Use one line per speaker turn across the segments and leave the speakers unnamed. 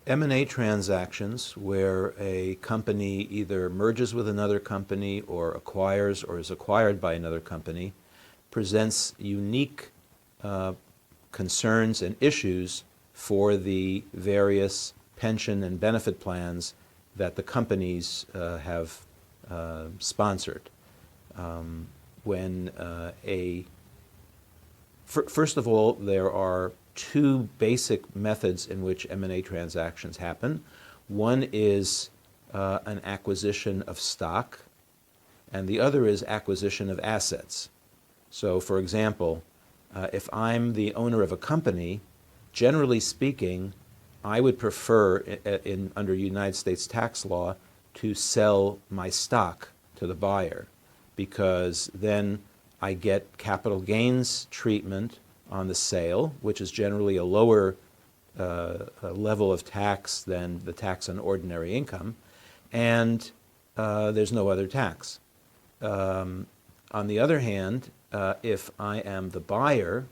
M&A transactions where a company either merges with another company or acquires or is acquired by another company presents unique concerns and issues for the various pension and benefit plans that the companies have sponsored. First of all, there are two basic methods in which M&A transactions happen. One is an acquisition of stock, and the other is acquisition of assets. So, for example, if I'm the owner of a company, generally speaking, I would prefer, under United States tax law, to sell my stock to the buyer, because then I get capital gains treatment on the sale, which is generally a lower level of tax than the tax on ordinary income, and there's no other tax. On the other hand, if I am the buyer,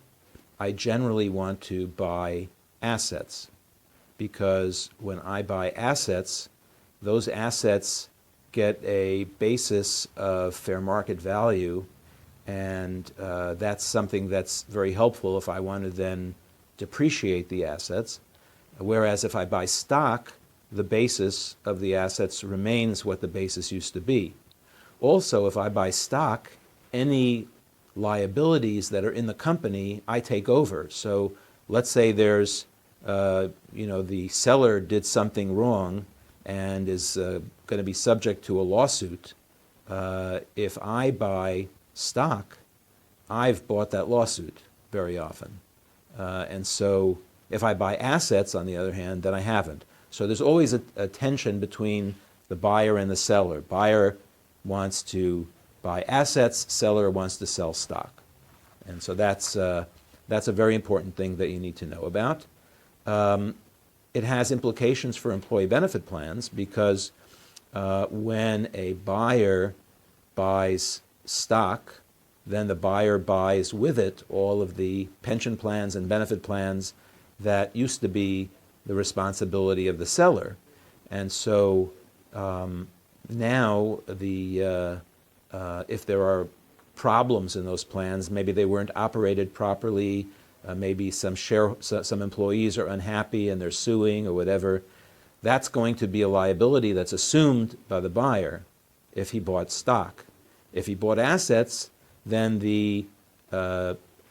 I generally want to buy assets, because when I buy assets, those assets get a basis of fair market value, and that's something that's very helpful if I want to then depreciate the assets. Whereas if I buy stock, the basis of the assets remains what the basis used to be. Also, if I buy stock, any liabilities that are in the company, I take over. So let's say there's, the seller did something wrong and is going to be subject to a lawsuit. If I buy stock, I've bought that lawsuit very often. And so if I buy assets, on the other hand, then I haven't. So there's always a tension between the buyer and the seller. Buyer wants to buy assets, seller wants to sell stock. And so that's a very important thing that you need to know about. It has implications for employee benefit plans, because when a buyer buys stock, then the buyer buys with it all of the pension plans and benefit plans that used to be the responsibility of the seller. And so now if there are problems in those plans, maybe they weren't operated properly, maybe some employees are unhappy and they're suing or whatever, that's going to be a liability that's assumed by the buyer if he bought stock. If he bought assets, then the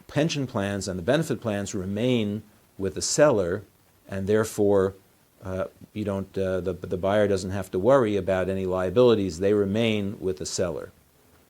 pension plans and the benefit plans remain with the seller, and therefore the buyer doesn't have to worry about any liabilities. They remain with the seller.